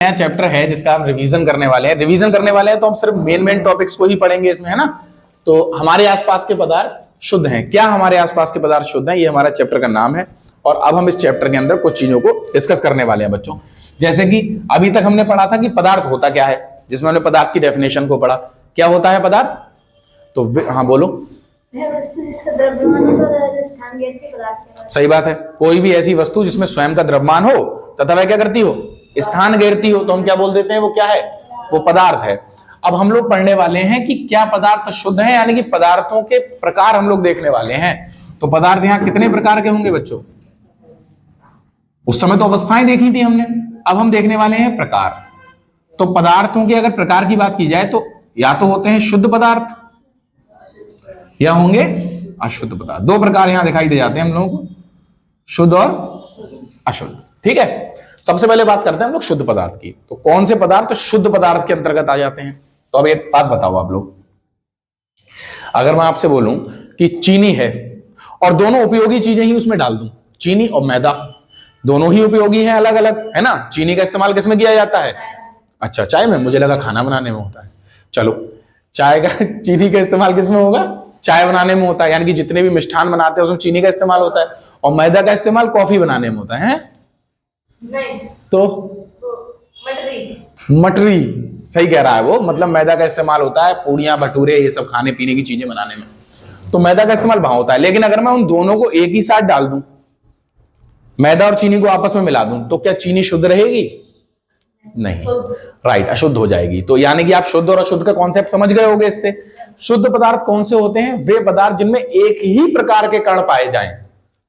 नया चैप्टर है जिसका हम रिवीजन करने वाले हैं तो हम सिर्फ मेन टॉपिक्स को ही पढ़ेंगे इसमें, है ना। तो हमारे आसपास के पदार्थ शुद्ध हैं। क्या हमारे आसपास के पदार्थ शुद्ध हैं, ये हमारा चैप्टर का नाम है। और अब हम इस चैप्टर के अंदर कुछ चीजों को डिस्कस करने वाले हैं बच्चों। जैसे कि अभी तक हमने पढ़ा था कि पदार्थ होता क्या है, जिसमें हमने पदार्थ की डेफिनेशन को पढ़ा। क्या होता है पदार्थ? तो हाँ बोलो। सही बात है, कोई भी ऐसी वस्तु जिसमें स्वयं का द्रव्यमान हो तथा वह क्या करती हो, स्थान घेरती हो, तो हम क्या बोल देते हैं, वो क्या है, वो पदार्थ है। अब हम लोग पढ़ने वाले हैं कि क्या पदार्थ शुद्ध है, यानी कि पदार्थों के प्रकार हम लोग देखने वाले हैं। तो पदार्थ यहाँ कितने प्रकार के होंगे बच्चों? उस समय तो अवस्थाएं देखी थी हमने, अब हम देखने वाले हैं प्रकार। तो पदार्थों के अगर प्रकार की बात की जाए तो या तो होते हैं शुद्ध पदार्थ या होंगे अशुद्ध पदार्थ। दो प्रकार यहां दिखाई दे जाते हैं हम लोगों को, शुद्ध और अशुद्ध। ठीक है, सबसे पहले बात करते हैं हम लोग शुद्ध पदार्थ की। तो कौन से पदार्थ शुद्ध पदार्थ के अंतर्गत आ जाते हैं? तो अब एक बात बताओ आप लोग, अगर मैं आपसे बोलूं कि चीनी है और दोनों उपयोगी चीजें ही उसमें डाल दूं, चीनी और मैदा दोनों ही उपयोगी हैं, अलग अलग है ना। चीनी का इस्तेमाल किसमें किया जाता है? अच्छा, चाय में। मुझे लगा खाना बनाने में होता है। चलो, चाय का चीनी का इस्तेमाल किसमें होगा? चाय बनाने में होता है, यानी कि जितने भी मिष्ठान बनाते हैं उसमें चीनी का इस्तेमाल होता है। और मैदा का इस्तेमाल कॉफी बनाने में होता है। नहीं तो मटरी सही कह रहा है वो, मतलब मैदा का इस्तेमाल होता है पूड़ियां भटूरे ये सब खाने पीने की चीजें बनाने में, तो मैदा का इस्तेमाल वहां होता है। लेकिन अगर मैं उन दोनों को एक ही साथ डाल दूं, मैदा और चीनी को आपस में मिला दूं, तो क्या चीनी शुद्ध रहेगी? नहीं, राइट, अशुद्ध हो जाएगी। तो यानी कि आप शुद्ध और अशुद्ध का कॉन्सेप्ट समझ गए होंगे इससे। शुद्ध पदार्थ कौन से होते हैं? वे पदार्थ जिनमें एक ही प्रकार के कण पाए जाएं।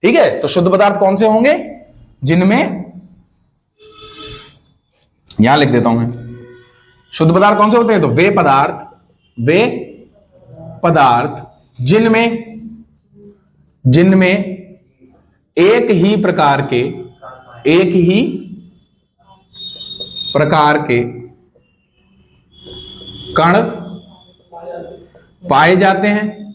ठीक है, तो शुद्ध पदार्थ कौन से होंगे? जिनमें, यहां लिख देता हूं मैं, शुद्ध पदार्थ कौन से होते हैं? तो वे पदार्थ जिनमें एक ही प्रकार के कण पाए जाते हैं,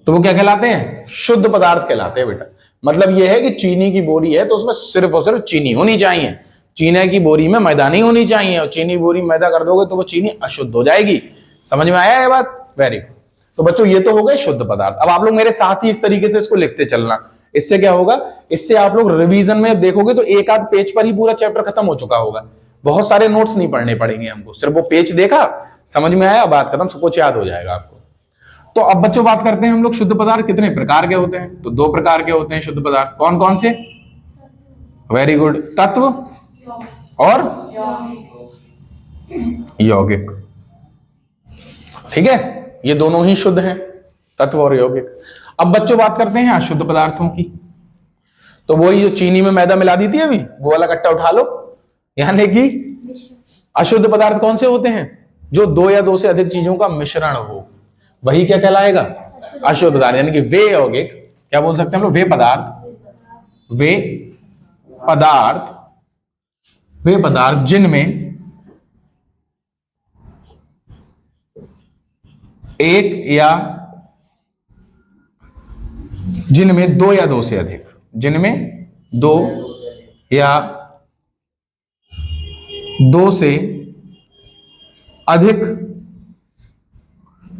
तो वो क्या कहलाते हैं? शुद्ध पदार्थ कहलाते हैं बेटा। मतलब यह है कि चीनी की बोरी है तो उसमें सिर्फ और सिर्फ चीनी होनी चाहिए, चीनी की बोरी में मैदा नहीं होनी चाहिए। और चीनी बोरी में मैदा कर दोगे तो वो चीनी अशुद्ध हो जाएगी। समझ में आया ये बात? Very good. तो बच्चों ये तो हो गए शुद्ध पदार्थ। अब आप लोग मेरे साथ ही इस तरीके से इसको लिखते चलना। इससे क्या होगा, इससे आप लोग रिवीजन में देखोगे तो एक आध पेज पर ही पूरा चैप्टर खत्म हो चुका होगा। बहुत सारे नोट्स नहीं पढ़ने पड़ेंगे हमको, सिर्फ वो पेज देखा, समझ में आया, बात खत्म, सब कुछ याद हो जाएगा आपको। तो अब बच्चों बात करते हैं हम लोग, शुद्ध पदार्थ कितने प्रकार के होते हैं? तो दो प्रकार के होते हैं शुद्ध पदार्थ। कौन कौन से? वेरी गुड, तत्व और यौगिक। ठीक है, ये दोनों ही शुद्ध हैं, तत्व और यौगिक। अब बच्चों बात करते हैं अशुद्ध पदार्थों की। तो वही जो चीनी में मैदा मिला दी थी अभी, वो वाला कट्टा उठा लो। यानी कि अशुद्ध पदार्थ कौन से होते हैं? जो दो या दो से अधिक चीजों का मिश्रण हो, वही क्या कहलाएगा? अशुद्ध पदार्थ। यानी कि वे यौगिक, क्या बोल सकते हैं हम लोग? वे पदार्थ जिनमें दो या दो से अधिक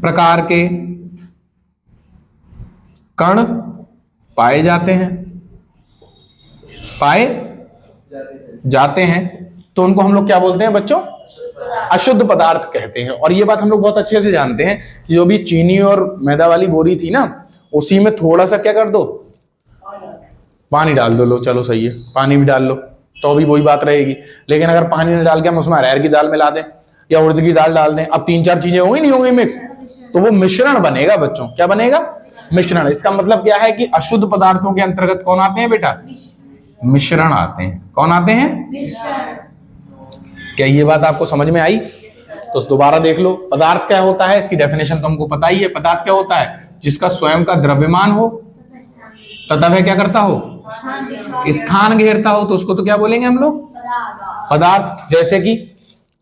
प्रकार के कण पाए जाते हैं, तो उनको हम लोग क्या बोलते हैं बच्चों? अशुद्ध पदार्थ कहते हैं। और ये बात हम लोग बहुत अच्छे से जानते हैं कि जो भी चीनी और मैदा वाली बोरी थी ना, उसी में थोड़ा सा क्या कर दो, पानी डाल दो। लो चलो सही है, पानी भी डाल लो तो भी वही बात रहेगी। लेकिन अगर पानी नहीं डाल के हम उसमें अरहर की दाल मिला दें या उड़द की दाल डाल दें, अब तीन चार चीजें होंगी नहीं होंगी मिक्स, तो वो मिश्रण बनेगा बच्चों। क्या बनेगा? मिश्रण। इसका मतलब क्या है कि अशुद्ध पदार्थों के अंतर्गत कौन आते हैं बेटा? मिश्रण आते हैं। कौन आते हैं? क्या ये बात आपको समझ में आई? तो दोबारा देख लो, पदार्थ क्या होता है, इसकी डेफिनेशन तो हमको पता ही है। पदार्थ क्या होता है? जिसका स्वयं का द्रव्यमान हो तथा वह क्या करता हो? स्थान घेरता हो, तो उसको तो क्या बोलेंगे हम लोग? पदार्थ। जैसे कि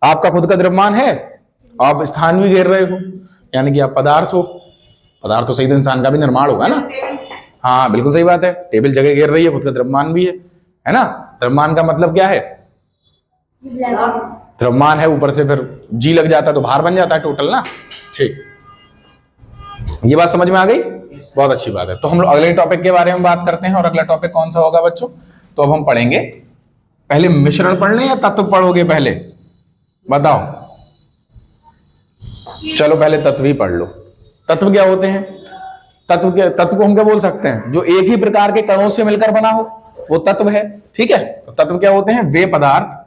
आपका खुद का द्रव्यमान है, आप स्थान भी घेर रहे हो, यानी कि आप पदार्थ हो। पदार्थ तो सही तो इंसान का भी निर्माण होगा ना। हाँ बिल्कुल सही बात है, टेबल जगह घेर रही है, खुद का द्रव्यमान भी है ना। द्रव्यमान का मतलब क्या है? द्रव्यमान है, ऊपर से फिर जी लग जाता है तो भार बन जाता है टोटल ना। ठीक, ये बात समझ में आ गई, बहुत अच्छी बात है। तो हम लोग अगले टॉपिक के बारे में बात करते हैं, और अगला टॉपिक कौन सा होगा बच्चों? तो अब हम पढ़ेंगे, पहले मिश्रण पढ़ लें या तत्व पढ़ोगे पहले, बताओ? चलो पहले तत्व ही पढ़ लो। तत्व क्या होते हैं? तत्व को हम क्या बोल सकते हैं? जो एक ही प्रकार के कणों से मिलकर बना हो वो तत्व है। ठीक है, तो तत्व क्या होते हैं? वे पदार्थ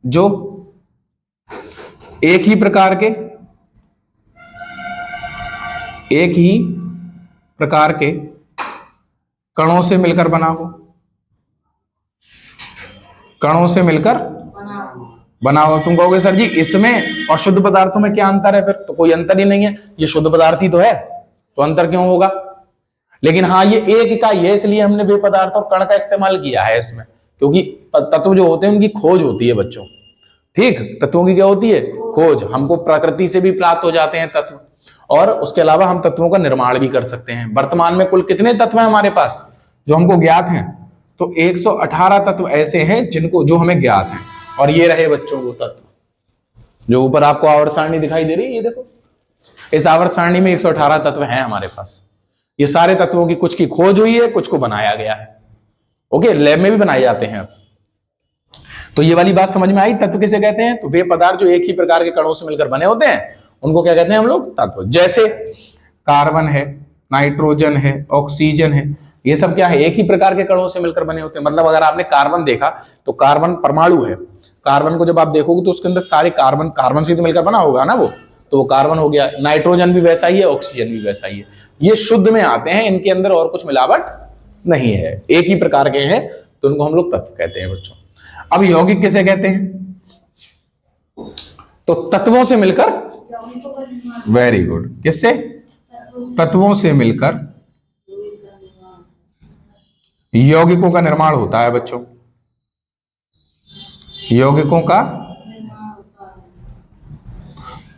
जो एक ही प्रकार के कणों से मिलकर बना हो, कणों से मिलकर बना हो। तुम कहोगे सर जी इसमें और शुद्ध पदार्थों में क्या अंतर है? फिर तो कोई अंतर ही नहीं है, ये शुद्ध पदार्थ ही तो है, तो अंतर क्यों होगा? लेकिन हाँ, ये एक इकाई है, इसलिए हमने वे पदार्थ और कण का इस्तेमाल किया है इसमें, क्योंकि तत्व जो होते हैं उनकी खोज होती है बच्चों। ठीक, तत्वों की क्या होती है? खोज। हमको प्रकृति से भी प्राप्त हो जाते हैं तत्व, और उसके अलावा हम तत्वों का निर्माण भी कर सकते हैं। वर्तमान में कुल कितने तत्व हैं हमारे पास जो हमको ज्ञात हैं? तो 118 तत्व ऐसे हैं जो हमें ज्ञात हैं। और ये रहे बच्चों वो तत्व जो ऊपर आपको आवर्त सारणी दिखाई दे रही है, ये देखो, इस आवर्त सारणी में 118 तत्व हैं हमारे पास। ये सारे तत्वों की कुछ की खोज हुई है, कुछ को बनाया गया है। ओके, लैब में भी बनाए जाते हैं अब। तो ये वाली बात समझ में आई? तत्व किसे कहते हैं? तो वे पदार्थ जो एक ही प्रकार के कणों से मिलकर बने होते हैं उनको क्या कहते हैं हम लोग? तत्व। जैसे कार्बन है, नाइट्रोजन है, ऑक्सीजन है, ये सब क्या है? एक ही प्रकार के कणों से मिलकर बने होते हैं। मतलब अगर आपने कार्बन देखा तो कार्बन परमाणु है, कार्बन को जब आप देखोगे तो उसके अंदर सारे कार्बन से तो मिलकर बना होगा ना वो, तो वो कार्बन हो गया। नाइट्रोजन भी वैसा ही है, ऑक्सीजन भी वैसा ही है। ये शुद्ध में आते हैं, इनके अंदर और कुछ मिलावट नहीं है, एक ही प्रकार के हैं, तो उनको हम लोग तत्व कहते हैं बच्चों। अब यौगिक किसे कहते हैं? तो तत्वों से मिलकर, वेरी गुड, किससे? तत्वों से मिलकर यौगिकों का निर्माण होता है बच्चों। यौगिकों का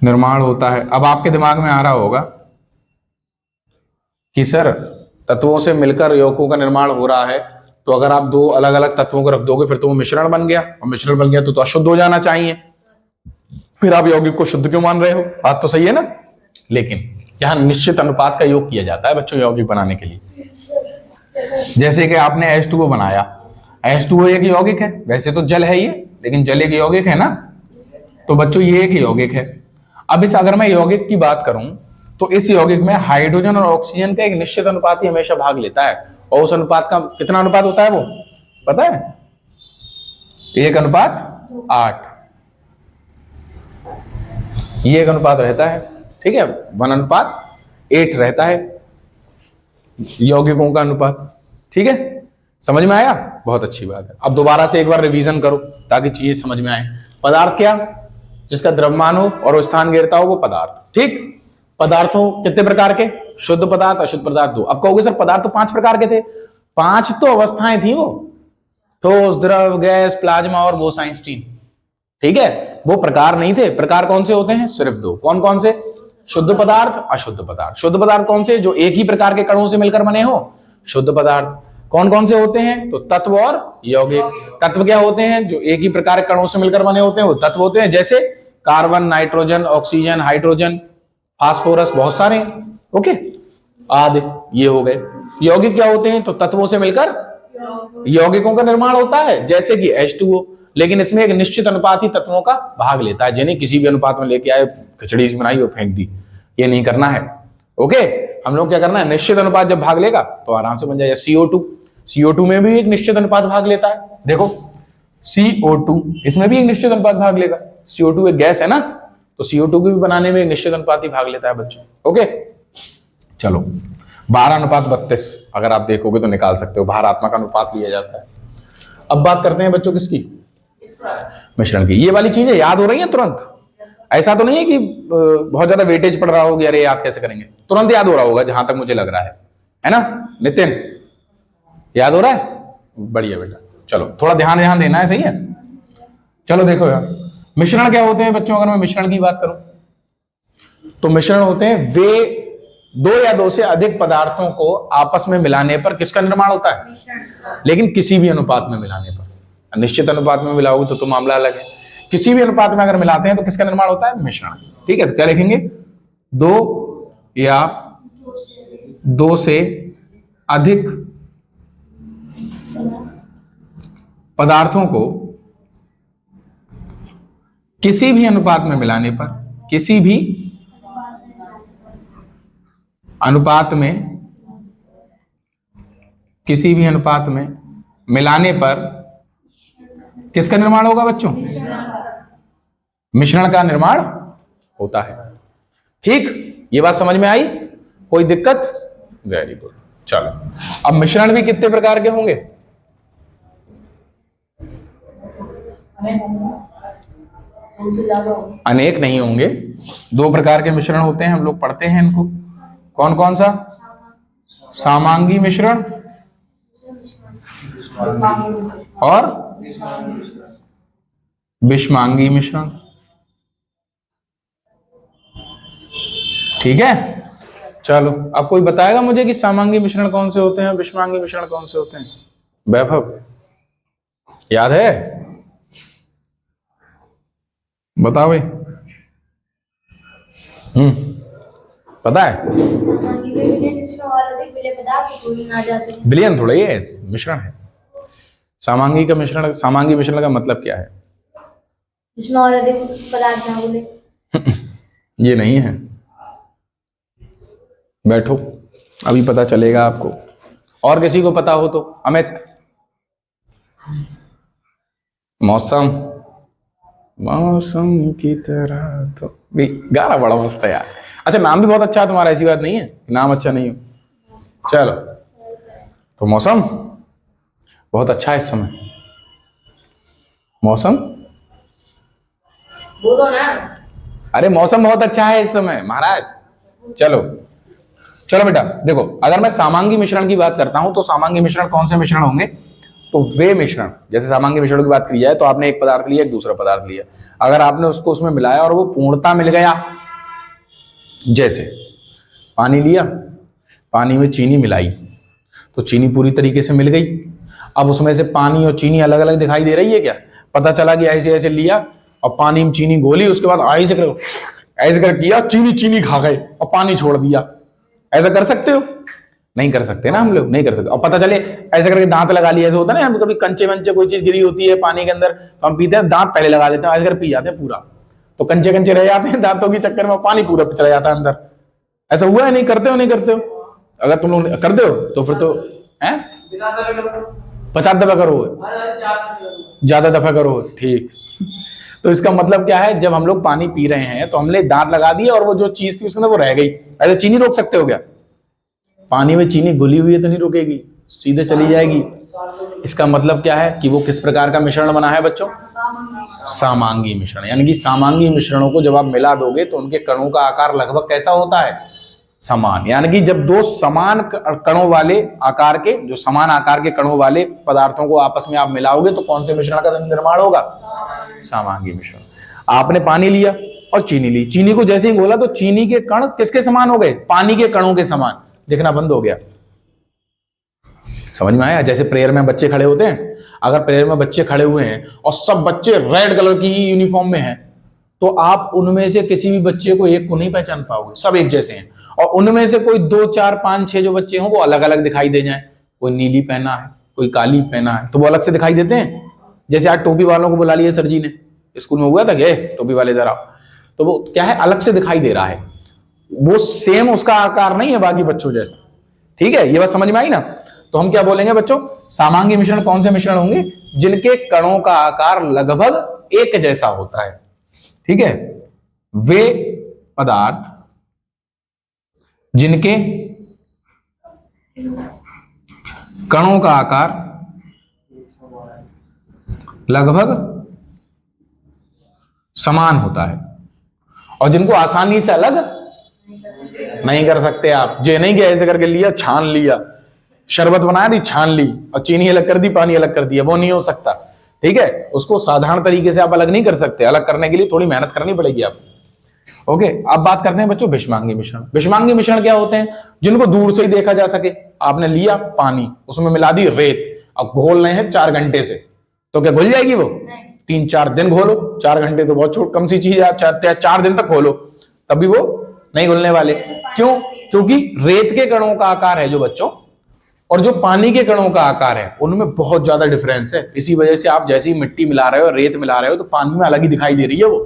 निर्माण होता है। अब आपके दिमाग में आ रहा होगा कि सर तत्वों से मिलकर यौगिकों का निर्माण हो रहा है, तो अगर आप दो अलग अलग तत्वों को रख दोगे फिर तो वो मिश्रण बन गया, और मिश्रण बन गया तो अशुद्ध हो जाना चाहिए, फिर आप यौगिक को शुद्ध क्यों मान रहे हो? बात तो सही है ना। लेकिन यहां निश्चित अनुपात का योग किया जाता है बच्चों यौगिक बनाने के लिए। जैसे कि आपने H2O बनाया, H2O एक यौगिक है, वैसे तो जल है ये, लेकिन जल एक यौगिक है ना, तो बच्चों ये एक यौगिक है। अब अगर मैं यौगिक की बात करूं तो इस यौगिक में हाइड्रोजन और ऑक्सीजन का एक निश्चित अनुपात ही हमेशा भाग लेता है, और उस अनुपात का कितना अनुपात होता है वो पता है? 1:8। ये एक अनुपात रहता है, ठीक है, 1:8 रहता है यौगिकों का अनुपात। ठीक है, समझ में आया? बहुत अच्छी बात है। अब दोबारा से एक बार रिवीजन करो ताकि चीजें समझ में आए। पदार्थ क्या? जिसका द्रव्यमान हो और वो स्थान घेरता हो वो पदार्थ। ठीक, पदार्थों कितने प्रकार के? शुद्ध पदार्थ, अशुद्ध पदार्थ 2। अब कहोगे सर पदार्थ तो 5 प्रकार के थे। 5 तो अवस्थाएं थी वो, ठोस, द्रव, गैस, प्लाज्मा और बोसाइंस्टीन। ठीक है, वो प्रकार नहीं थे। प्रकार कौन से होते हैं? सिर्फ 2। कौन कौन से? शुद्ध पदार्थ, अशुद्ध पदार्थ। शुद्ध पदार्थ कौन से? जो एक ही प्रकार के कणों से मिलकर बने हो, शुद्ध पदार्थ। कौन कौन से होते हैं? तो तत्व और यौगिक। तत्व क्या होते हैं? जो एक ही प्रकार के कणों से मिलकर बने होते हैं वो तत्व होते हैं, जैसे carbon, nitrogen, oxygen, hydrogen, phosphorus, बहुत सारे। ओके, आदि ये हो गए। यौगिक क्या होते हैं? तो तत्वों से मिलकर यौगिकों का निर्माण होता है, जैसे कि H2O, लेकिन इसमें एक निश्चित अनुपात ही तत्वों का भाग लेता है, जिन्हें किसी भी अनुपात में लेके आए, खिचड़ी सी बनाई और फेंक दी, ये नहीं करना है। ओके, हम लोग क्या करना है? निश्चित अनुपात जब भाग लेगा तो आराम से बन जाएगा। CO2 में भी एक निश्चित अनुपात भाग लेता है। देखो CO2 इसमें भी एक निश्चित अनुपात भाग लेगा। CO2 एक गैस है ना, तो CO2 को भी बनाने में एक निश्चित अनुपात ही भाग लेता है बच्चों। ओके, चलो 12:32 अगर आप देखोगे तो निकाल सकते हो, भारात्मक अनुपात लिया जाता है। अब बात करते हैं बच्चों किसकी? मिश्रण की। ये वाली चीजें याद हो रही हैं तुरंत? ऐसा तो नहीं है कि बहुत ज्यादा वेटेज पड़ रहा होगा, अरे याद कैसे करेंगे? तुरंत याद हो रहा होगा जहां तक मुझे लग रहा है ना? नितिन याद हो रहा है? बढ़िया बेटा, चलो थोड़ा ध्यान देना है, सही है। चलो देखो यार, मिश्रण क्या होते हैं बच्चों? अगर मैं मिश्रण की बात करूं तो मिश्रण होते हैं वे 2 या 2 से अधिक पदार्थों को आपस में मिलाने पर किसका निर्माण होता है? लेकिन किसी भी अनुपात में मिलाने पर। निश्चित अनुपात में मिलाओगे तो मामला अलग है। किसी भी अनुपात में अगर मिलाते हैं तो किसका निर्माण होता है? मिश्रण। ठीक है, तो क्या लिखेंगे? दो या दो से अधिक पदार्थों को किसी भी अनुपात में मिलाने पर, किसी भी अनुपात में मिलाने पर किसका निर्माण होगा बच्चों? मिश्रण का निर्माण होता है। ठीक, ये बात समझ में आई? कोई दिक्कत? Very good. चलो, अब मिश्रण भी कितने प्रकार के होंगे? अनेक नहीं होंगे, दो प्रकार के मिश्रण होते हैं, हम लोग पढ़ते हैं इनको। कौन कौन सा? सामांगी मिश्रण और विषमांगी मिश्रण। ठीक है, चलो अब कोई बताएगा मुझे कि सामांगी मिश्रण कौन से होते हैं, विषमांगी मिश्रण कौन से होते हैं? वैभव याद है? बताओ भाई। पता है? विलयन थोड़ा ये मिश्रण है। सामांगी का मिश्रण, सामांगी मिश्रण का मतलब क्या है? जिसमें और अधिक पदार्थ ना बोले। ये नहीं है, बैठो अभी पता चलेगा आपको। और किसी को पता हो तो? अमित। मौसम, मौसम की तरह तो भी गाना बड़ा मस्त है यार। अच्छा, नाम भी बहुत अच्छा है तुम्हारा, ऐसी बात नहीं है नाम अच्छा नहीं हो। चलो, तो मौसम बहुत अच्छा है इस समय। मौसम बोलो ना। अरे मौसम बहुत अच्छा है इस समय महाराज। चलो चलो बेटा, देखो अगर मैं सामांगी मिश्रण की बात करता हूं तो सामांगी मिश्रण कौन से मिश्रण होंगे? तो वे मिश्रण, जैसे सामांगी मिश्रण की बात की जाए तो आपने एक पदार्थ लिया, एक दूसरा पदार्थ लिया, अगर आपने उसको उसमें मिलाया और वो पूर्णता मिल गया, जैसे पानी लिया, पानी में चीनी मिलाई तो चीनी पूरी तरीके से मिल गई। अब उसमें से पानी और चीनी अलग अलग दिखाई दे रही है क्या? पता चला कि ऐसे ऐसे लिया और पानी में चीनी घोली, उसके बाद ऐसे कर किया, चीनी चीनी खा गए और पानी छोड़ दिया। ऐसा कर सकते हो? नहीं कर सकते ना, हम लोग नहीं कर सकते। और पता चले ऐसे करके दांत लगा लिया, ऐसे होता है ना, हम कभी कंचे वंचे कोई चीज गिरी होती है पानी के अंदर तो हम पीते हैं, दांत पहले लगा लेते हैं, ऐसे कर पी जाते हैं पूरा, तो कंचे कंचे रह जाते हैं दांतों के चक्कर में, पानी पूरा चला जाता है अंदर। ऐसा हुआ है? नहीं करते हो? नहीं करते हो? अगर तुम लोग कर दो तो फिर तो है 50 दफा करो, ज्यादा दफा करो। ठीक, तो इसका मतलब क्या है? जब हम लोग पानी पी रहे हैं तो हमने दांत लगा दिए और वो जो चीज थी उसके अंदर वो रह गई। ऐसे चीनी रोक सकते हो क्या? पानी में चीनी घुली हुई है तो नहीं रुकेगी, सीधे चली जाएगी। इसका मतलब क्या है कि वो किस प्रकार का मिश्रण बना है बच्चों? सामांगी मिश्रण। यानी कि सामांगी मिश्रणों को जब आप मिला दोगे तो उनके कणों का आकार लगभग कैसा होता है? समान। यानी कि जब दो समान कणों वाले आकार के, जो समान आकार के कणों वाले पदार्थों को आपस में आप मिलाओगे तो कौन से मिश्रण का निर्माण होगा? सामांगी मिश्रण। आपने पानी लिया और चीनी ली, चीनी को जैसे ही घोला तो चीनी के कण किसके समान हो गए? पानी के कणों के समान, दिखना बंद हो गया। समझ में आया? जैसे प्रेयर में बच्चे खड़े होते हैं, अगर प्रेयर में बच्चे खड़े हुए हैं और सब बच्चे रेड कलर की ही यूनिफॉर्म में हैं तो आप उनमें से किसी भी बच्चे को एक को नहीं पहचान पाओगे, सब एक जैसे हैं। और उनमें से कोई 2 4 5 6 जो बच्चे हों वो अलग अलग दिखाई दे जाएं, कोई नीली पहना है, कोई काली पहना है, तो वो अलग से दिखाई देते हैं। जैसे आज टोपी वालों को बुला लिया सर जी ने, स्कूल में हुआ था क्या टोपी वाले जरा, तो वो क्या है, अलग से दिखाई दे रहा है, वो सेम उसका आकार नहीं है बाकी बच्चों जैसा। ठीक है, ये बात समझ में आई ना? तो हम क्या बोलेंगे बच्चों? सामांगी मिश्रण कौन से मिश्रण होंगे? जिनके कणों का आकार लगभग एक जैसा होता है। ठीक है, वे पदार्थ जिनके कणों का आकार लगभग समान होता है और जिनको आसानी से अलग नहीं कर सकते आप। जे नहीं गया ऐसे करके लिया, छान लिया, शरबत बना दी, छान ली और चीनी अलग कर दी, पानी अलग कर दिया, वो नहीं हो सकता। ठीक है, उसको साधारण तरीके से आप अलग नहीं कर सकते, अलग करने के लिए थोड़ी मेहनत करनी पड़ेगी आपको। ओके, अब बात करते हैं बच्चों विषमांगी मिश्रण। विषमांगी मिश्रण क्या होते हैं? जिनको दूर से ही देखा जा सके। आपने लिया पानी, उसमें मिला दी रेत, अब घोल रहे हैं 4 घंटे से, तो क्या घुल जाएगी वो? 3-4 दिन घोलो, 4 घंटे तो बहुत कम सी चीज है, आप 4 दिन तक घोलो तब भी वो नहीं घुलने वाले। क्यों? क्योंकि रेत के कणों का आकार है जो बच्चों, और जो पानी के कणों का आकार है उनमें बहुत ज्यादा डिफरेंस है। इसी वजह से आप जैसे ही मिट्टी मिला रहे हो, रेत मिला रहे हो, तो पानी में अलग ही दिखाई दे रही है वो,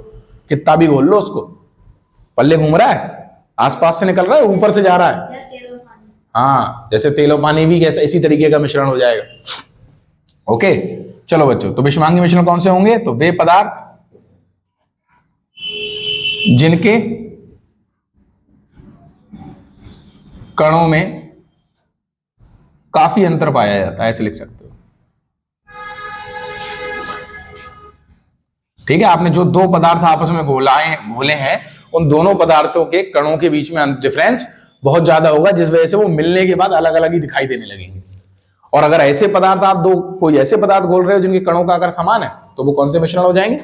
कितना भी घोल लो उसको। पल्ले घूम रहा है, आसपास से निकल रहा है, ऊपर से जा रहा है। हाँ, जैसे तेल और पानी भी कैसा इसी तरीके का मिश्रण हो जाएगा। ओके, चलो बच्चों, तो विषमांगी मिश्रण कौन से होंगे? तो वे पदार्थ जिनके कणों में काफी अंतर पाया जाता है, ऐसे लिख सकते हो। ठीक है, आपने जो दो पदार्थ आपस में घोले हैं, उन दोनों पदार्थों के कणों के बीच में डिफरेंस बहुत ज्यादा होगा, जिस वजह से वो मिलने के बाद अलग अलग ही दिखाई देने लगेंगे। और अगर ऐसे पदार्थ आप कोई ऐसे पदार्थ घोल रहे हो जिनके कणों का आकार समान है, तो वो कौन से मिश्रण हो जाएंगे?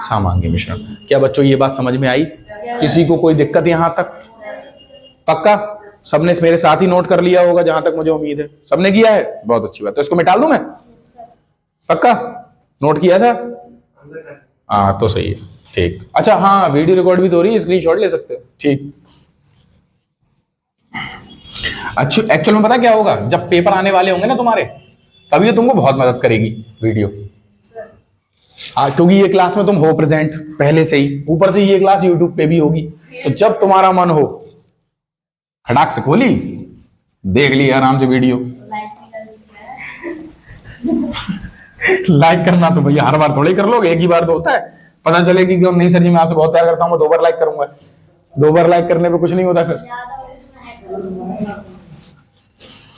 सामांगी मिश्रण। क्या बच्चों ये बात समझ में आई? किसी को कोई दिक्कत यहां तक? पक्का सबने मेरे साथ ही नोट कर लिया होगा, जहां तक मुझे उम्मीद है सबने किया है। बहुत अच्छी बात। तो इसको मिटा दूं मैं? पक्का नोट किया था? हाँ, तो सही है। ठीक, अच्छा, हाँ, वीडियो रिकॉर्ड भी तो हो रही है, स्क्रीनशॉट ले सकते हो। ठीक, अच्छा, एक्चुअल में पता क्या होगा, जब पेपर आने वाले होंगे ना तुम्हारे, तभी तुमको बहुत मदद करेगी वीडियो। क्योंकि ये क्लास में तुम हो प्रेजेंट पहले से ही, ऊपर से ये क्लास यूट्यूब पे भी होगी। तो जब तुम्हारा मन हो, खटाक से खोली, देख ली आराम से वीडियो। लाइक करना तो भैया हर बार थोड़ी कर लोगे, एक ही बार तो होता है। पता चलेगी कि नहीं सर जी मैं आपसे बहुत प्यार करता हूँ, मैं 2 बार लाइक करूंगा। 2 बार लाइक करने पे कुछ नहीं होता फिर।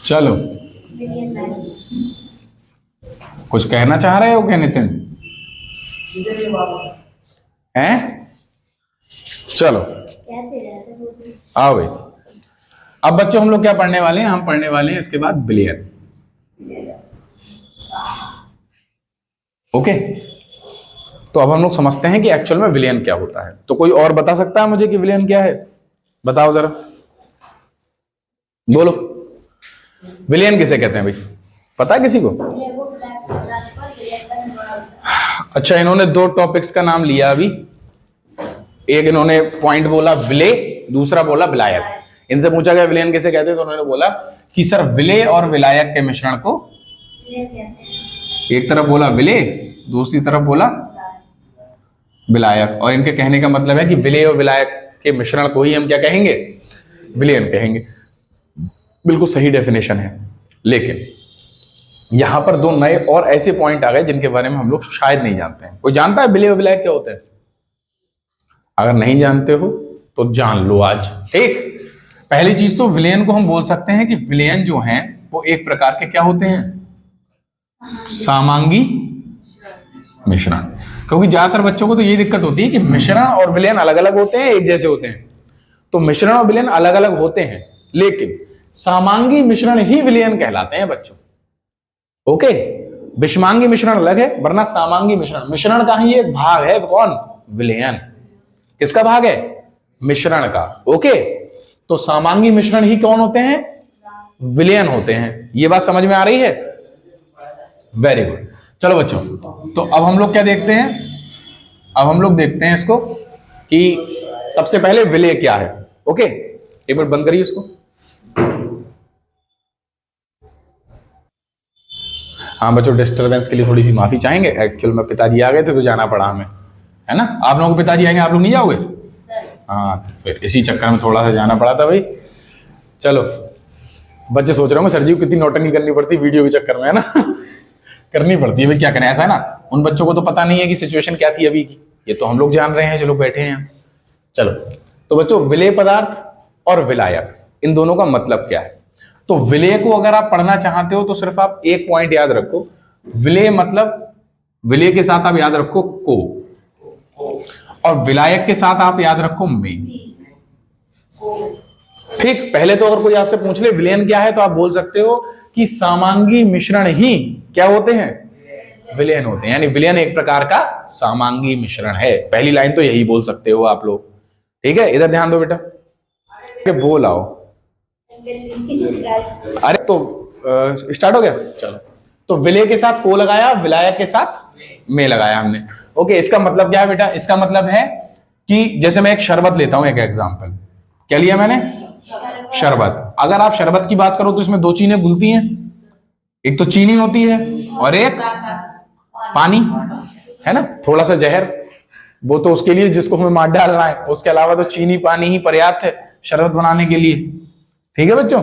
चलो, कुछ कहना चाह रहे हो क्या नितिन? हैं? चलो आओ भाई। अब बच्चों हम लोग क्या पढ़ने वाले हैं? हम पढ़ने वाले हैं इसके बाद विलयन। ओके, तो अब हम लोग समझते हैं कि एक्चुअल में विलयन क्या होता है। तो कोई और बता सकता है मुझे कि विलयन क्या है? बताओ जरा, बोलो। विलयन किसे कहते हैं भाई, पता है किसी को? अच्छा, इन्होंने 2 टॉपिक्स का नाम लिया अभी। एक इन्होंने पॉइंट बोला विलेय, दूसरा बोला विलायक। इनसे पूछा गया विलयन किसे कहते हैं, तो उन्होंने बोला कि सर विलेय और विलायक के मिश्रण को, एक तरफ बोला विलेय, दूसरी तरफ बोला विलायक। और इनके कहने का मतलब है कि विलेय और विलायक के मिश्रण को ही हम क्या कहेंगे? विलयन कहेंगे। बिल्कुल सही डेफिनेशन है। लेकिन यहां पर 2 नए और ऐसे पॉइंट आ गए जिनके बारे में हम लोग शायद नहीं जानते हैं। कोई जानता है विलेय और विलायक क्या होता है? अगर नहीं जानते हो तो जान लो आज। ठीक, पहली चीज तो विलयन को हम बोल सकते हैं कि विलयन जो हैं वो एक प्रकार के क्या होते हैं? सामांगी मिश्रण। क्योंकि ज्यादातर बच्चों को तो ये दिक्कत होती है कि मिश्रण और विलयन अलग अलग होते हैं, एक जैसे होते हैं। तो मिश्रण और विलयन अलग अलग होते हैं, लेकिन सामांगी मिश्रण ही विलयन कहलाते हैं बच्चों। ओके, विषमांगी मिश्रण अलग है, वरना सामांगी मिश्रण का ही एक भाग है। कौन? विलयन। किसका भाग है? मिश्रण का। ओके, तो सामांगी मिश्रण ही कौन होते हैं? विलयन होते हैं। ये बात समझ में आ रही है? Very good. चलो बच्चों, तो अब हम लोग क्या देखते हैं? अब हम लोग देखते हैं इसको कि सबसे पहले विलेय क्या है। ओके, एक बार बंद करिए इसको। हाँ बच्चों, डिस्टरबेंस के लिए थोड़ी सी माफी चाहेंगे। एक्चुअल में पिताजी आ गए थे तो जाना पड़ा हमें, है ना। आप लोगों के पिताजी आएंगे, आप लोग नहीं जाओगे? हाँ, तो फिर इसी चक्कर में थोड़ा सा जाना पड़ा था भाई। चलो, बच्चे सोच रहे होंगे सर जी को कितनी नौटंकी करनी पड़ती है वीडियो के चक्कर में, है ना। करनी पड़ती है भाई, क्या करें, ऐसा है ना। उन बच्चों को तो पता नहीं है कि सिचुएशन क्या थी अभी की, ये तो हम लोग जान रहे हैं जो लोग बैठे हैं। चलो, तो बच्चों विलेय पदार्थ और विलायक, इन दोनों का मतलब क्या है? तो विलेय को अगर आप पढ़ना चाहते हो तो सिर्फ आप एक पॉइंट याद रखो। विलेय मतलब, विलेय के साथ आप याद रखो को, और विलायक के साथ आप याद रखो में। ठीक, पहले तो अगर कोई आपसे पूछ ले विलयन क्या है, तो आप बोल सकते हो कि सामांगी मिश्रण ही क्या होते हैं? विलयन होते हैं। यानी विलयन एक प्रकार का सामांगी मिश्रण है। पहली लाइन तो यही बोल सकते हो आप लोग। ठीक है, इधर ध्यान दो बेटा, बोल आओ। अरे तो स्टार्ट हो गया, चलो। तो विलय के साथ को लगाया, विलायक के साथ में लगाया हमने। ओके, इसका मतलब क्या है बेटा? इसका मतलब है कि जैसे मैं एक शरबत लेता हूं, एक एग्जांपल क्या लिया मैंने? शरबत। अगर आप शरबत की बात करो तो इसमें दो चीजें घुलती हैं, एक तो चीनी होती है और एक पानी, है ना, थोड़ा सा जहर। वो तो उसके लिए जिसको हमें मार डालना है, उसके अलावा तो चीनी पानी ही पर्याप्त है शरबत बनाने के लिए। ठीक है बच्चों?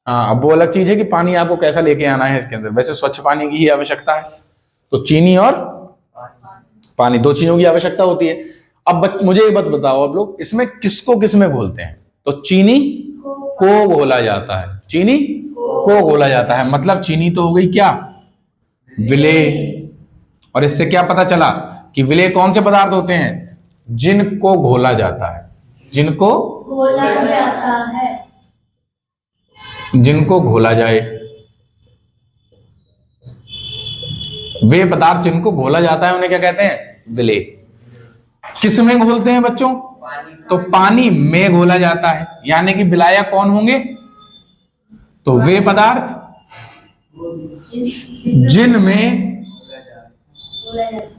हाँ, अब वो अलग चीज है कि पानी आपको कैसा लेके आना है इसके अंदर। वैसे स्वच्छ पानी की ही आवश्यकता है, तो चीनी और पानी, दो चीजों की आवश्यकता होती है। अब मुझे ये बात बताओ आप लोग, इसमें किसको किस में घोलते हैं? तो चीनी को घोला जाता है, चीनी को घोला जाता है। मतलब चीनी तो हो गई क्या? विलेय। और इससे क्या पता चला कि विलेय कौन से पदार्थ होते हैं? जिनको घोला जाता है, जिनको घोला जाता है, जिनको घोला जाए। वे पदार्थ जिनको घोला जाता है उन्हें क्या कहते हैं? विलेय। किस में घोलते हैं बच्चों? तो पानी में घोला जाता है। यानी कि विलायक कौन होंगे? तो वे पदार्थ जिनमें घोला जाता है,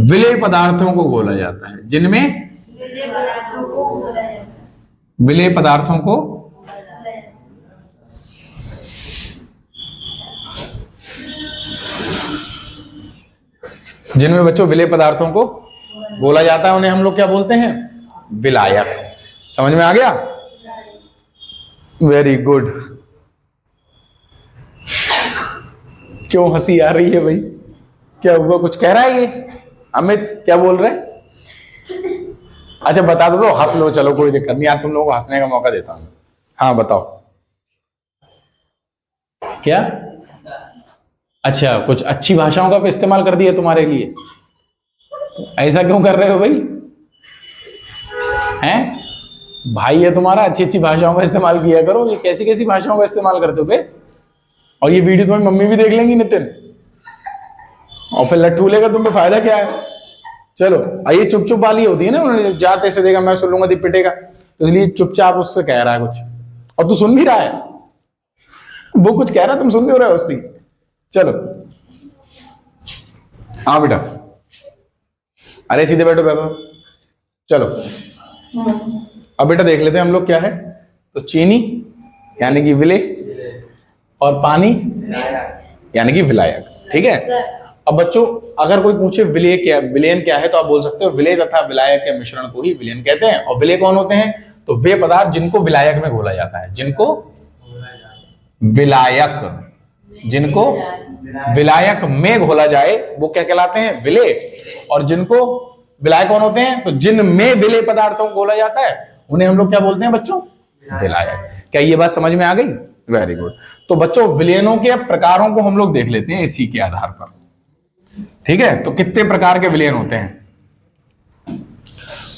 विलेय पदार्थों को घोला जाता है, जिनमें विलेय पदार्थों को घोला जाता है, विलेय पदार्थों को। घोला जाता है। जिनमें बच्चों विलेय पदार्थों को घोला जाता है उन्हें हम लोग क्या बोलते हैं? विलायक। समझ में आ गया? Very good. क्यों हंसी आ रही है भाई? क्या हुआ? कुछ कह रहा है ये अमित? क्या बोल रहे हैं? अच्छा बता दो, तो हंस लो, चलो कोई दिक्कत नहीं, आज तुम लोगों को हंसने का मौका देता हूं। हाँ बताओ क्या? अच्छा, कुछ अच्छी भाषाओं का इस्तेमाल कर दिया तुम्हारे लिए? ऐसा क्यों कर रहे हो भाई? हैं? भाई है तुम्हारा, अच्छी अच्छी भाषाओं का इस्तेमाल किया करो। ये कैसी कैसी भाषाओं का इस्तेमाल करते हो बे? और ये वीडियो तुम्हारी मम्मी भी देख लेंगी नितिन, और फिर लट्ठू लेगा, तुम पे फायदा क्या है? चलो, ये चुप चुप वाली होती है ना, उन्होंने जाते से देगा मैं सुन लूंगा दीप पिटेगा, तो इसलिए चुपचाप उससे कह रहा है कुछ, और तू सुन भी रहा है। वो कुछ कह रहा है, तुम सुन भी हो रहे हो उससे। चलो हाँ बेटा, अरे सीधे बैठो वैभव। चलो अब बेटा देख लेते हैं हम लोग क्या है। तो चीनी यानी कि विलेय, और पानी यानी कि विलायक। ठीक है? अब बच्चों अगर कोई पूछे विलेय क्या, विलयन क्या है, तो आप बोल सकते हो विलेय तथा विलायक के मिश्रण को ही विलयन कहते हैं। और विलेय कौन होते हैं? तो वे पदार्थ जिनको विलायक में घोला जाता है, जिनको विलायक, जिनको विलायक में घोला जाए वो क्या कहलाते हैं? विलेय। और जिनको विलायक कौन होते हैं? तो जिनमें विलेय पदार्थों को घोला जाता है उन्हें हम लोग क्या बोलते हैं बच्चों? विलायक। क्या ये बात समझ में आ गई? Very good. तो बच्चों विलयनों के प्रकारों को हम लोग देख लेते हैं इसी के आधार पर। ठीक है? तो कितने प्रकार के विलयन होते हैं?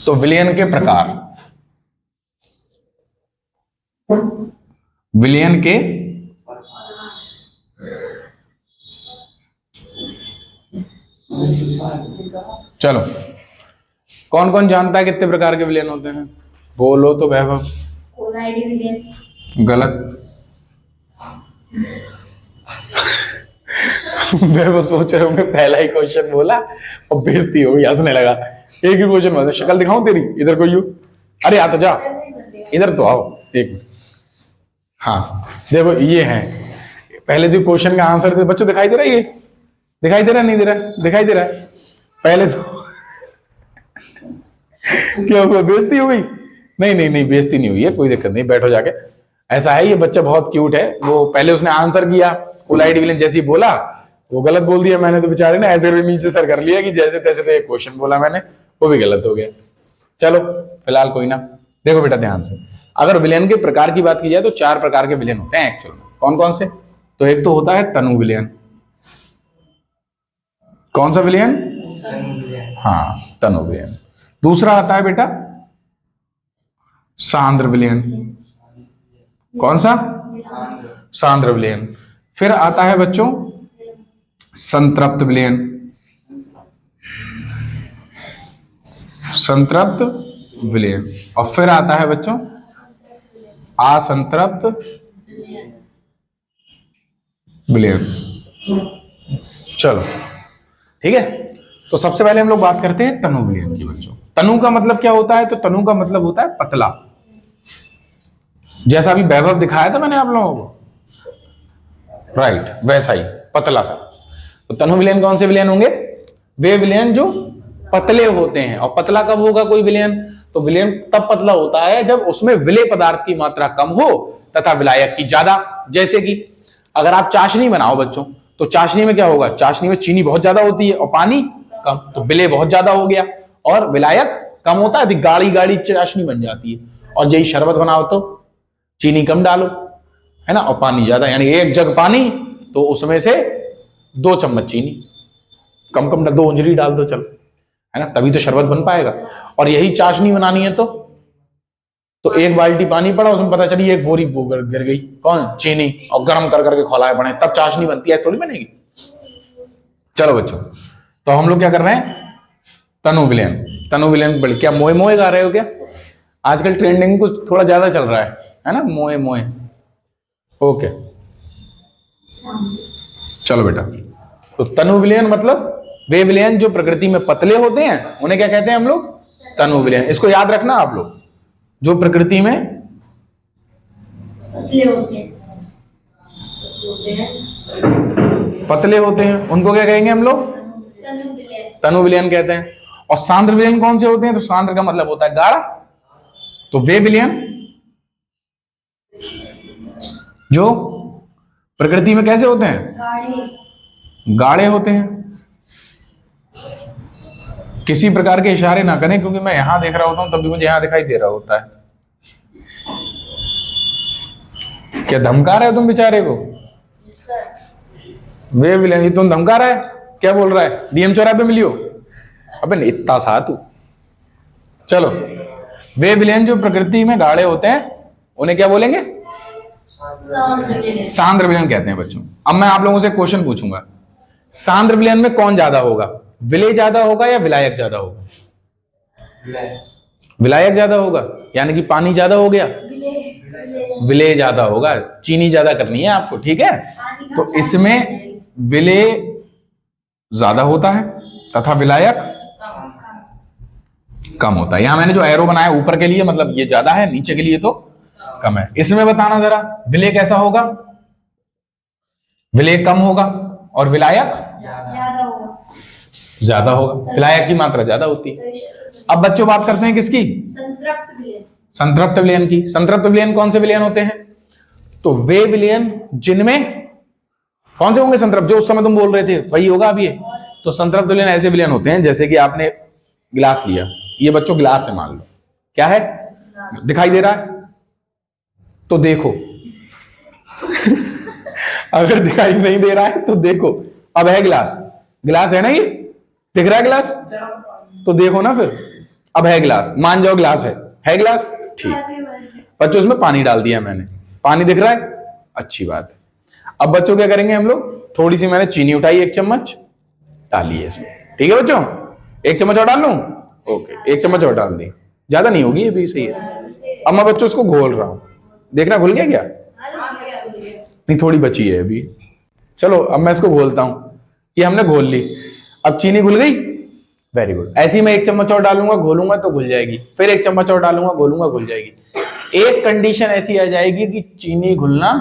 तो विलयन के प्रकार, विलयन के चलो कौन कौन जानता है कितने प्रकार के विलयन होते हैं? बोलो तो वैभव। कोलाइडी विलयन। गलत। वैभव सोच रहे होंगे पहला ही क्वेश्चन बोला और बेइज्जती हो गई, हंसने लगा। एक ही क्वेश्चन में शक्ल दिखाऊं तेरी? इधर को यू, अरे आ तो जा, इधर तो आओ एक मिनट। हाँ देखो ये है, पहले जो क्वेश्चन का आंसर थे बच्चों, दिखाई दे रहा है? ये दिखाई दे रहा है? नहीं दे रहा? दिखाई दे रहा है। पहले तो क्या हुआ, बेइज्जती हो गई? नहीं नहीं नहीं, बेइज्जती नहीं हुई है, कोई दिक्कत नहीं, बैठो जाके। ऐसा है, ये बच्चा बहुत क्यूट है। वो पहले उसने आंसर किया, कोलाइडी विलयन जैसे ही बोला वो गलत बोल दिया मैंने, तो बेचारे ने ऐसे नीचे सर कर लिया कि जैसे तैसे, तो एक क्वेश्चन बोला मैंने, वो भी गलत हो गया। चलो फिलहाल कोई ना। देखो बेटा ध्यान से, अगर विलयन के प्रकार की बात की जाए तो 4 प्रकार के विलयन होते हैं एक्चुअल में। कौन कौन से? तो एक तो होता है तनु विलयन। कौन सा विलयन? हाँ तनु विलयन। दूसरा आता है बेटा सांद्र विलयन। कौन सा? सांद्र विलयन। फिर आता है बच्चों संतृप्त विलयन। संतृप्त विलयन। और फिर आता है बच्चों असंतृप्त विलयन। चलो ठीक है, तो सबसे पहले हम लोग बात करते हैं तनु विलयन की बच्चों। तनु का मतलब क्या होता है? तो तनु का मतलब होता है पतला, जैसा अभी वैभव दिखाया था मैंने आप लोगों को, राइट, वैसा ही पतला सा। तो तनु विलयन कौन से विलयन होंगे? वे विलयन जो पतले होते हैं। और पतला कब होगा कोई विलयन? तो विलयन तब पतला होता है जब उसमें विलेय पदार्थ की मात्रा कम हो तथा विलायक की ज्यादा। जैसे कि अगर आप चाशनी बनाओ बच्चों, तो चाशनी में क्या होगा? चाशनी में चीनी बहुत ज्यादा होती है और पानी कम, तो विलेय बहुत ज्यादा हो गया और विलायक कम होता है, गाढ़ी गाढ़ी चाशनी बन जाती है। और यही शरबत बनाओ तो चीनी कम डालो, है ना, और पानी ज्यादा, यानी एक जग पानी तो उसमें से 2 चम्मच चीनी, कम कम 2 उंजली डाल दो, चलो, है ना, तभी तो शरबत बन पाएगा। और यही चाशनी बनानी है तो 1 बाल्टी पानी पड़ा, उसमें पता चली 1 बोरी गिर गई, कौन? चीनी, और गर्म कर करके खौलाए बने, तब चाशनी बनती है, ऐसे थोड़ी बनेगी। चलो बच्चों, तो हम लोग क्या कर रहे हैं? तनु विलयन। तनु विलयन क्या मोए मोए गा रहे हो क्या? आजकल ट्रेंडिंग कुछ थोड़ा ज्यादा चल रहा है ना, मोए मोए। ओके, चलो बेटा, तो तनु विलयन मतलब वे विलयन जो प्रकृति में पतले होते हैं, उन्हें क्या कहते हैं हम लोग? तनु विलयन। इसको याद रखना आप लोग, जो प्रकृति में पतले होते हैं, पतले होते हैं उनको क्या कहेंगे हम लोग? तनु विलयन। तनु विलयन कहते हैं। और सांद्र विलयन कौन से होते हैं? तो सांद्र का मतलब होता है गाढ़ा। तो वे विलयन जो प्रकृति में कैसे होते हैं? गाढ़े। गाढ़े होते हैं। किसी प्रकार के इशारे ना करें, क्योंकि मैं यहां देख रहा होता हूं तब भी मुझे यहां दिखाई दे रहा होता है। क्या धमका रहे हो तुम बेचारे को? वे विलयन, तुम धमका रहा है? क्या बोल रहा है? डीएम चौराहे पे मिलियो? अबे इतना सा तू। चलो, वे विलयन जो प्रकृति में गाढ़े होते हैं उन्हें क्या बोलेंगे? सांद्र विलयन कहते हैं बच्चों। अब मैं आप लोगों से क्वेश्चन पूछूंगा, सांद्र विलयन में कौन ज्यादा होगा? विलेय ज्यादा होगा या विलायक ज्यादा होगा? विलायक ज्यादा होगा, यानी कि पानी ज्यादा हो गया, विलेय ज्यादा होगा। चीनी ज्यादा करनी है आपको, ठीक है? तो इसमें विलेय ज्यादा होता है तथा विलायक कम होता है। यहां मैंने जो एरो बनाया ऊपर के लिए मतलब ये ज्यादा है, नीचे के लिए तो कम है। इसमें बताना जरा, विलेय कैसा होगा? विलेय कम होगा और विलायक ज्यादा होगा। विलायक की मात्रा ज्यादा होती है। अब बच्चों बात करते हैं किसकी? संतृप्त विलयन। संतृप्त विलयन की। संतृप्त विलयन कौन से विलयन होते हैं? तो वे विलयन जिनमें कौन से होंगे संतृप्त? जो उस समय तुम बोल रहे थे वही होगा अब ये। तो संतृप्त विलयन ऐसे विलयन होते हैं, जैसे कि आपने गिलास लिया, ये बच्चों गिलास है, मान लो क्या है, दिखाई दे रहा है तो देखो अगर दिखाई नहीं दे रहा है तो देखो, अब है गिलास, गिलास है ना, ये दिख रहा है गिलास, तो देखो ना फिर, अब है गिलास, मान जाओ गिलास है गिलास, ठीक। बच्चों इसमें पानी डाल दिया मैंने, पानी दिख रहा है, अच्छी बात। अब बच्चों क्या करेंगे हम लोग, थोड़ी सी मैंने चीनी उठाई, 1 चम्मच डाली है इसमें, ठीक है बच्चों, 1 चम्मच और डाल लूं? ओके, 1 चम्मच और डाल दी, ज्यादा नहीं होगी, ये भी सही है। अब मैं बच्चों इसको घोल रहा हूं, देखना घुल गया क्या? नहीं, थोड़ी बची है अभी। चलो अब मैं इसको घोलता हूं, ये हमने घोल ली, अब चीनी घुल गई, वेरी गुड। ऐसे ही मैं 1 चम्मच और डालूंगा, घोलूंगा तो घुल जाएगी, फिर 1 चम्मच और डालूंगा, घोलूंगा, घुल जाएगी। एक कंडीशन ऐसी आ जाएगी कि चीनी घुलना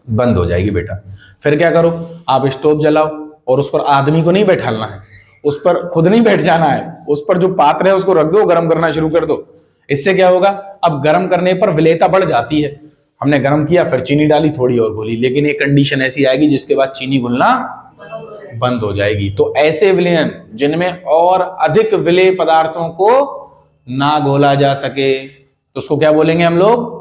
बंद हो जाएगी बेटा। फिर क्या करो, आप स्टोव जलाओ और उस पर आदमी को नहीं बैठाना है, उस पर खुद नहीं बैठ जाना है, उस पर जो पात्र है उसको रख दो, गर्म करना शुरू कर दो। इससे क्या होगा, अब गर्म करने पर विलेयता बढ़ जाती है। हमने गर्म किया, फिर चीनी डाली, थोड़ी और घोली, लेकिन एक कंडीशन ऐसी आएगी जिसके बाद चीनी घुलना बंद हो जाएगी। तो ऐसे विलयन जिनमें और अधिक विलेय पदार्थों को ना घोला जा सके तो उसको क्या बोलेंगे हम लोग?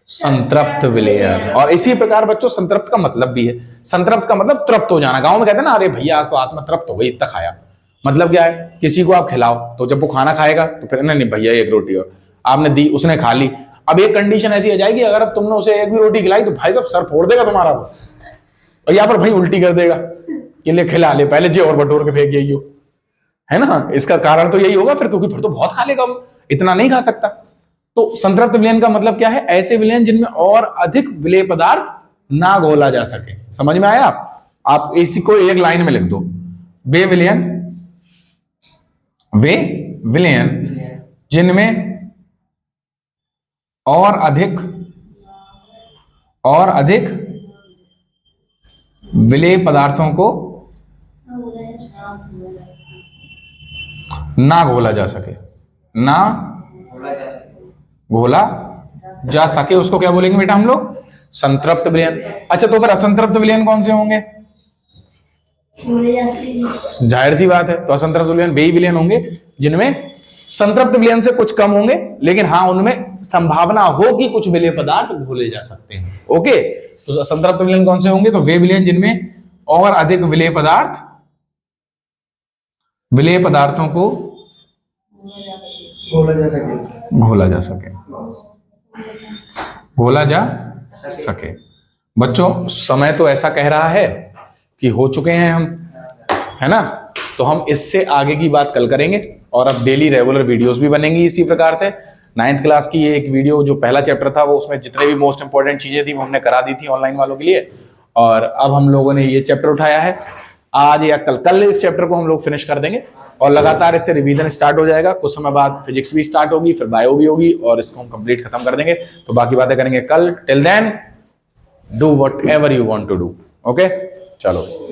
संतृप्त विलयन। और इसी प्रकार बच्चों संतृप्त का मतलब भी है, संतृप्त का मतलब तृप्त हो जाना। गांव में कहते हैं ना, अरे भैया आज तो आत्मा तृप्त हो गई, इतना खाया। मतलब क्या है, किसी को आप खिलाओ तो जब वो खाना खाएगा तो फिर नहीं भैया 1 रोटी और आपने दी, उसने खा ली। अब एक कंडीशन ऐसी आ जाएगी, अगर अब तुमने उसे 1 भी रोटी खिलाई तो भाई साहब सर फोड़ देगा तुम्हारा वो, और यहाँ पर भाई उल्टी कर देगा कि ले खिला ले पहले, जे और बटोर के फेंक यही हो, है ना। इसका कारण तो यही होगा फिर, क्योंकि फिर तो बहुत खा लेगा वो, इतना नहीं खा सकता। तो संतृप्त विलयन का मतलब क्या है, ऐसे विलयन जिनमें और अधिक विलेय पदार्थ ना घोला जा सके। समझ में आया? आप इसी को एक लाइन में लिख दो, वे विलयन जिनमें और अधिक विलेय पदार्थों को ना घोला जा सके, उसको क्या बोलेंगे बेटा हम लोग? संतृप्त विलयन। अच्छा, तो फिर असंतृप्त विलयन कौन से होंगे? जाहिर सी बात है, तो असंतृप्त विलयन वे विलयन होंगे जिनमें संतृप्त विलयन से कुछ कम होंगे, लेकिन हाँ उनमें संभावना हो कि कुछ विलेय पदार्थ घोले जा सकते हैं। ओके, तो असंतृप्त विलयन कौन से होंगे? तो वे विलयन जिनमें और अधिक विलेय पदार्थों को घोला जा सके। बच्चों, समय तो ऐसा कह रहा है कि हो चुके हैं हम, है ना? तो हम इससे आगे की बात कल करेंगे, और अब डेली रेगुलर वीडियोस भी बनेंगी इसी प्रकार से। 9th क्लास की ये एक वीडियो जो पहला चैप्टर था, वो उसमें जितने भी मोस्ट इंपॉर्टेंट चीजें थी वो हमने करा दी थी ऑनलाइन वालों के लिए, और अब हम लोगों ने ये चैप्टर उठाया है। आज या कल इस चैप्टर को हम लोग फिनिश कर देंगे, और लगातार इससे रिवीजन स्टार्ट हो जाएगा। कुछ समय बाद फिजिक्स भी स्टार्ट होगी, फिर बायो भी होगी, और इसको हम कंप्लीट खत्म कर देंगे। तो बाकी बातें करेंगे कल। Till then do whatever you want to do. Okay, चलो।